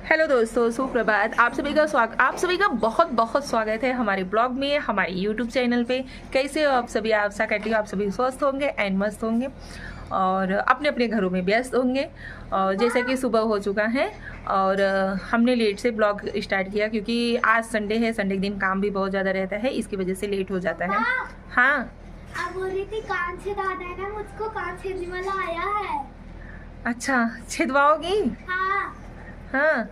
Hello दोस्तों, सुप्रभात। आप सभी का बहुत बहुत स्वागत है हमारे ब्लॉग में, हमारे यूट्यूब चैनल पे। कैसे हो आप सभी? आशा करती हूँ आप सभी स्वस्थ होंगे एंड मस्त होंगे और अपने अपने घरों में व्यस्त होंगे। और जैसे कि सुबह हो चुका है और हमने लेट से ब्लॉग स्टार्ट किया क्योंकि आज संडे है। संडे के दिन काम भी बहुत ज़्यादा रहता है, इसकी वजह से लेट हो जाता है। हाँ, आप बोल रही थी कान छेद आता है ना, मुझको कान छेदने वाला आया है। अच्छा, छिदवाओगी? हाँ। हाँ,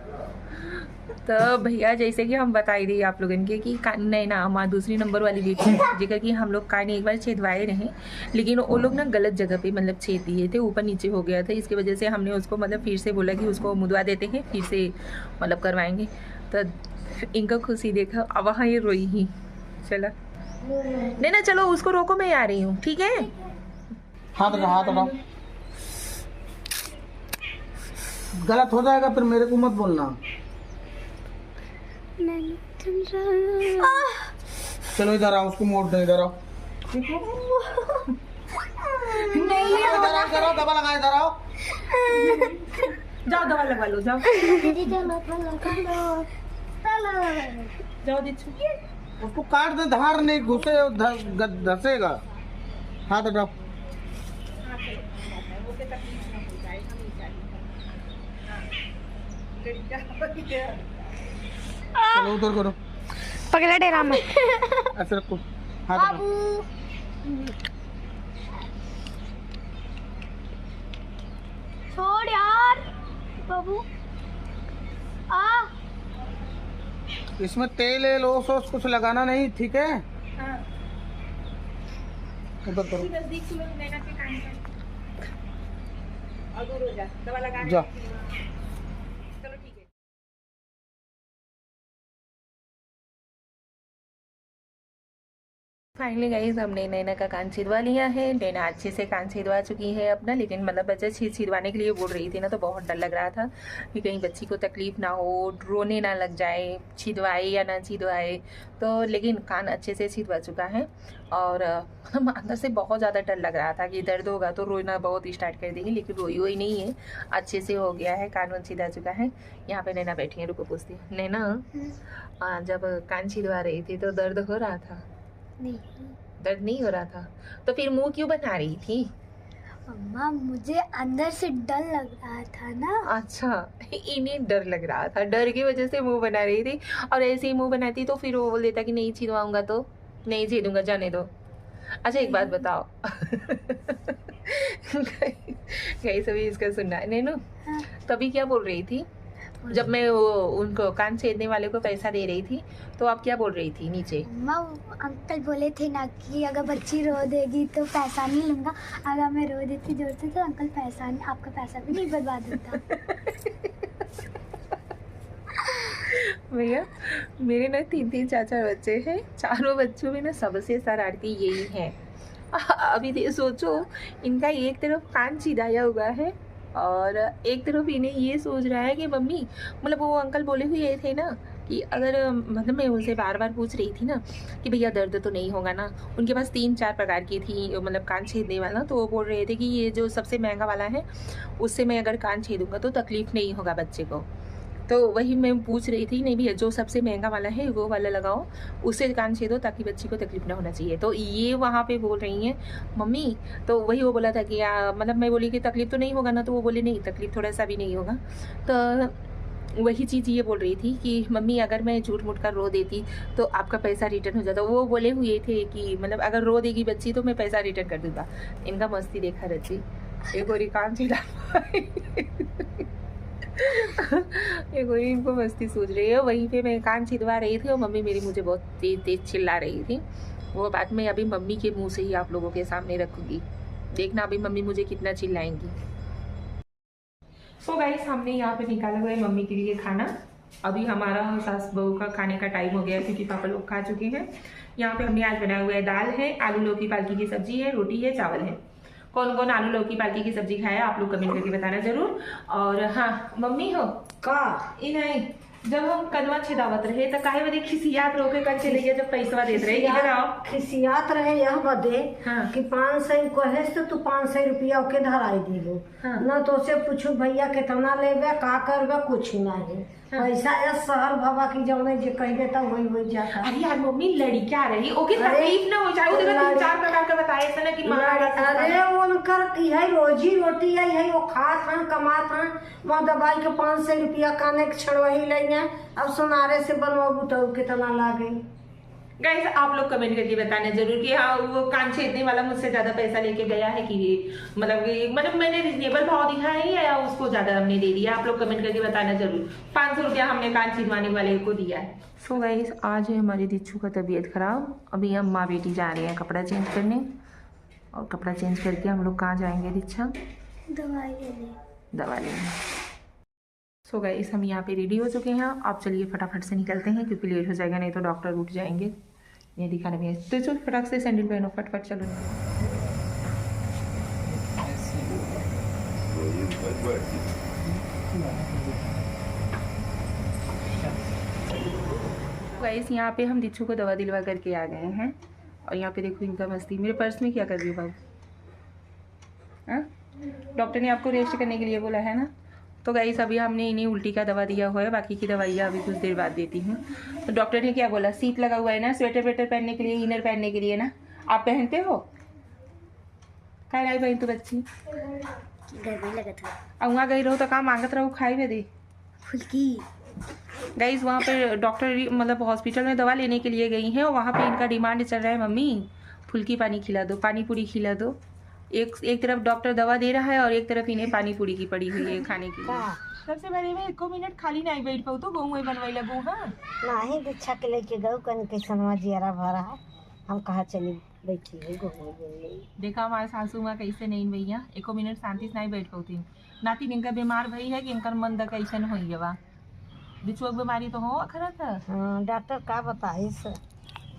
तो भैया जैसे कि हम बता ही रही आप लोगों के कि नैना हमारा दूसरी नंबर वाली बेटी है, जेकर कि हम लोग कान एक बार छेदवाए रहे, लेकिन वो लोग ना गलत जगह पे मतलब छेद दिए थे, ऊपर नीचे हो गया था। इसकी वजह से हमने उसको मतलब फिर से बोला कि उसको मुदवा देते हैं, फिर से मतलब करवाएंगे। तो इनका खुशी देखा, अब वहाँ ये रोई ही। चलो नैना, चलो उसको रोको, मैं आ रही हूँ, ठीक है? हाथ हटाओ। गलत हो जाएगा फिर मेरे को मत बोलना। चलो इधर आओ, उसको मोड़ दो। इधर आओ, इधर आओ, दवा लगा। इधर आओ, जाओ दवा लगवा लो, जाओ जाओ दीक्षु। उसको काट दे, धार नहीं घुसे, धसेगा। हाथ हटाओ। चलो उधर करो, पगला डेरा में ऐसे रखो। हाथ हटाओ। छोड़ यार बाबू। इसमें तेल है, लो सॉस कुछ लगाना नहीं, ठीक है? हाँ। उधर करो, जा। चलो ठीक है। फाइनली गाइस, हमने नैना का कान छिदवा लिया है। नैना अच्छे से कान छिदवा चुकी है अपना, लेकिन मतलब बच्चे छिदवाने के लिए बोल रही थी ना, तो बहुत डर लग रहा था कि कहीं बच्ची को तकलीफ ना हो, रोने ना लग जाए, छिदवाए या ना छिदवाए। तो लेकिन कान अच्छे से छिदवा चुका है और अंदर से बहुत ज़्यादा डर लग रहा था कि दर्द होगा तो रोना बहुत स्टार्ट कर देगी, लेकिन रोई वही नहीं है, अच्छे से हो गया है, कान छिदा चुका है। यहाँ पे नैना बैठी है, रुको पूछती हूँ। नैना, जब कान छिदवा रही थी तो दर्द हो रहा था? नहीं, दर्द नहीं हो रहा था, तो फिर मुंह क्यों बना रही थी? अम्मा मुझे अंदर से डर लग रहा था ना। अच्छा, इन्हें डर लग रहा था, डर की वजह से मुंह बना रही थी। और ऐसे ही मुंह बनाती तो फिर वो बोल देता कि नहीं छिदवाऊंगा, तो नहीं छिदूंगा, जाने दो। अच्छा एक बात बताओ कहीं सभी इसका सुनना है नैनू। हाँ। तभी क्या बोल रही थी जब मैं उनको कान छेदने वाले को पैसा दे रही थी, तो आप क्या बोल रही थी नीचे? अम्मा अंकल बोले थे ना कि अगर बच्ची रो देगी तो पैसा नहीं लूंगा, अगर मैं रो देती जोर से तो अंकल पैसा नहीं, आपका पैसा भी नहीं बर्बाद होता। भैया मेरे ना 3-3 4-4 बच्चे हैं, चारों बच्चों में ना सबसे शरारती यही है। अभी सोचो, इनका एक तरफ कान छिदाया हुआ है और एक तरफ इन्हें ये सोच रहा है कि मम्मी, मतलब वो अंकल बोले हुए थे ना कि अगर मतलब मैं उनसे बार बार पूछ रही थी ना कि भैया दर्द तो नहीं होगा ना। उनके पास 3-4 प्रकार की थी मतलब कान छेदने वाला, तो वो बोल रहे थे कि ये जो सबसे महंगा वाला है उससे मैं अगर कान छेदूंगा तो तकलीफ़ नहीं होगा बच्चे को। तो वही मैं पूछ रही थी, नहीं भैया जो सबसे महंगा वाला है वो वाला लगाओ, उससे कान छेदो ताकि बच्ची को तकलीफ ना होना चाहिए। तो ये वहाँ पे बोल रही हैं मम्मी, तो वही वो बोला था कि मतलब मैं बोली कि तकलीफ तो नहीं होगा ना, तो वो बोली नहीं तकलीफ थोड़ा सा भी नहीं होगा। तो वही चीज़ ये बोल रही थी कि मम्मी अगर मैं झूठ मूठ कर रो देती तो आपका पैसा रिटर्न हो जाता। वो बोले हुए थे कि मतलब अगर रो देगी बच्ची तो मैं पैसा रिटर्न कर दूँगा। इनका मस्ती देखा रची, एक और कान छिदा ये कोई इनको मस्ती सूझ रही है। वहीं पे मैं कान छिदवा रही थी और मम्मी मेरी मुझे बहुत तेज तेज चिल्ला रही थी। वो बात मैं अभी मम्मी के मुंह से ही आप लोगों के सामने रखूंगी, देखना अभी मम्मी मुझे कितना चिल्लाएंगी। तो गाइस, हमने यहाँ पे निकाला हुआ है मम्मी के लिए खाना। अभी हमारा सास बहू का खाने का टाइम हो गया है क्योंकि पापा लोग खा चुके हैं। यहाँ पे हमने आज बनाया हुआ है, दाल है, आलू लौकी पालकी की सब्जी है, रोटी है, चावल है। कौन कौन आलू लौकी पालकी की सब्जी खाया आप लोग कमेंट करके बताना जरूर। और हाँ मम्मी हो का इन जब हम कदवा छिदावत रहे तो काहे बदे खिसियात रोके कर चले गए जब पैसा देत रहे इधर आओ। खिसियात रहे यह बदे हाँ। कि 500 कहे से तू 500 रुपया के धराई दिलो। हाँ। न तो से पूछू भैया कितना लेबे का करबे कुछ नहीं। हाँ। पैसा या सहर बाबा की जौने जे कह देता वही हो जाता। अरे यार मम्मी लड़कियां रही ओके अरे, तकलीफ ना हो जाए वो देखो 3-4 प्रकार का बताए थे ना कि अरे उनकर यही रोजी रोटी है यही वो खात हैं कमात हैं। वहाँ दवाई के 500 रुपया काने के छड़ वही लेंगे। अब सोनारे से बनवाबू तो कितना लागे। गाइस आप लोग कमेंट करके बताना जरूर कि हाँ वो कान छेदने वाला मुझसे ज्यादा पैसा लेके गया है कि मतलब मैंने रिजनेबल भाव दिखा है या उसको ज्यादा हमने दे दिया। आप लोग कमेंट करके बताना जरूर। 500 रुपया हमने कान छीनवाने वाले को दिया है। सो गाइस आज है हमारी दिच्छू का तबीयत खराब। अभी हम माँ बेटी जा रहे हैं कपड़ा चेंज करने और कपड़ा चेंज करके हम लोग कहाँ जाएंगे दीक्षा? दवा लेने। सो गाइस हम यहाँ पे रेडी हो चुके हैं। आप चलिए फटाफट से निकलते हैं क्योंकि लेट हो जाएगा नहीं तो डॉक्टर उठ जाएंगे। ये दिखाने में तो चलो फटाक से सैंडल पहनो फटफट चलो। गाइस यहाँ पे हम दिच्छू को दवा दिलवा करके आ गए हैं और यहाँ पे देखो इनका मस्ती। मेरे पर्स में क्या कर रही हो बाबू? हाँ डॉक्टर ने आपको रेस्ट करने के लिए बोला है ना। तो गाइस अभी हमने इन्हें उल्टी का दवा दिया हुआ है। बाकी की दवाइयाँ अभी कुछ देर बाद देती हूँ। तो डॉक्टर ने क्या बोला? शीत लगा हुआ है ना, स्वेटर वेटर पहनने के लिए, इनर पहनने के लिए ना। आप पहनते हो? क्या लाई बहन तू बच्ची? लगा था अब वहाँ गई रहो तो काम मांगत रहो खाई में दे फुल्की। गाइस वहाँ पे डॉक्टर मतलब हॉस्पिटल में दवा लेने के लिए गई हैं और वहाँ पे इनका डिमांड चल रहा है मम्मी फुल्की पानी खिला दो, पानी पूरी खिला दो। एक तरफ डॉक्टर दवा दे रहा है और एक तरफ इन्हें पानी पूरी की पड़ी हुई है खाने की। सबसे पहले मैं 1 मिनट खाली नहीं बैठ पाऊँ तो गऊ बनवाई लगू। हाँ नहीं दीक्षा के लेके गऊ कन कैसनवा जियारा भरा है। हम कहा चली बैठी है देखा हमारे सासू माँ कैसे नहीं भैया 1 मिनट शांति से नहीं बैठ पाती। नाती इनका बीमार भई है कि इनका मन द कैसन हुई है वहाँ बिछुआ बीमारी तो हो खरा था। डॉक्टर का बताई से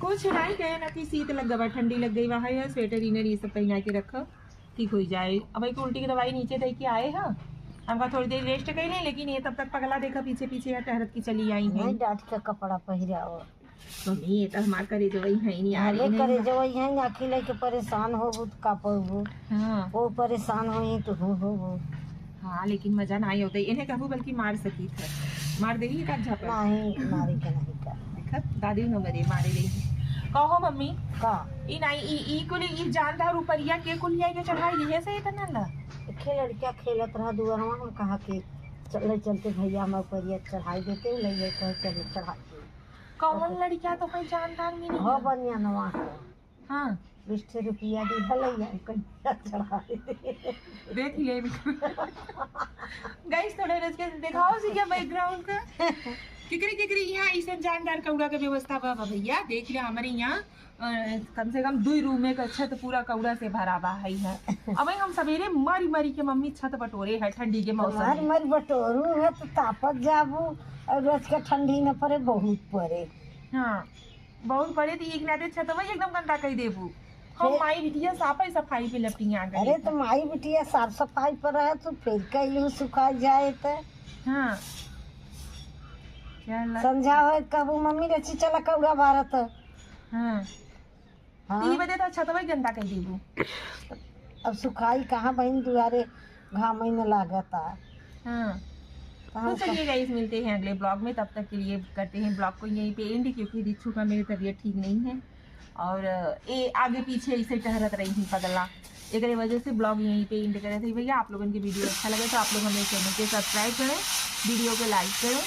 कुछ नहीं कहे ना कि शीत लग गया ठंडी लग गई वहाँ है स्वेटर इनर ये सब पहना के रखो ठीक हो जाए। अब भाई उल्टी की दवाई नीचे दे के आए हैं हमका थोड़ी देर रेस्ट कर लें लेकिन ये तब तक पगला देखा पीछे पीछे टहरत की चली आई है। डांट का कपड़ा पहिराओ मम्मी ये तो हमारे करे जो वही है नहीं आ रही करे जो वही है आखिर लेके परेशान हो का पड़ो। हाँ वो परेशान हो तो हो। हाँ लेकिन मजा नहीं होता इन्हें कहूँ बल्कि मार सकी था मार देगी का झपा नहीं मारी के नहीं कर देखा दादी न मरे मारे रही कहो मम्मी का ई नहीं ई कुल ई जानदार रुपया के कुलिया के चढ़ाई ये से इतना ला खेल लड़किया खेलत रहा दुआरवा हम कहा कि चले चलते भैया हम ऊपरिया चढ़ाई देते ले ले कहे चले चढ़ाई कौन लड़किया तो कोई जानदार मिली हो बनिया नवा हाँ 20 रुपया दी भलैया कहीं चढ़ाई देख ले गाइस थोड़ा रच के दिखाओ सी क्या बैकग्राउंड का किकरी यहाँ इसे जानदार कौड़ा का व्यवस्था बा भैया देख ले हमारे यहाँ कम से कम 2 रूम में का छत पूरा कौड़ा से भरा बा है। अब हम सवेरे मरी मरी के मम्मी छत बटोरे है ठंडी के मौसम मर बटोरू है तो तापत जाबू और रोज के ठंडी न पड़े बहुत पड़े। हाँ बहुत पड़े तो एक नाते छत में एकदम गंदा कर देबू हम माई बिटिया साफाई सफाई पे लपटी आ गई। अरे तो माई बिटिया साफ सफाई पर रहे तो फिर कैलू सुखा जाए तो हाँ समझा हो कबू मम्मी रची चला कौड़ा भारत। हाँ हाँ बजे तो छत में गंदा कर देबू अब सुखाई कहाँ बहन दुआरे घाम न लागता। हाँ तो चलिए गाइस मिलते हैं अगले ब्लॉग में तब तक के लिए करते हैं ब्लॉग को यहीं पे एंड क्योंकि दिच्छू का मेरी तबीयत ठीक नहीं है और ये आगे पीछे इसे टहरत रही थी पगला एक वजह से ब्लॉग यहीं पे एंड करे थे। भैया आप लोगों की वीडियो अच्छा लगे तो आप लोग हमें चैनल को सब्सक्राइब करें वीडियो को लाइक करें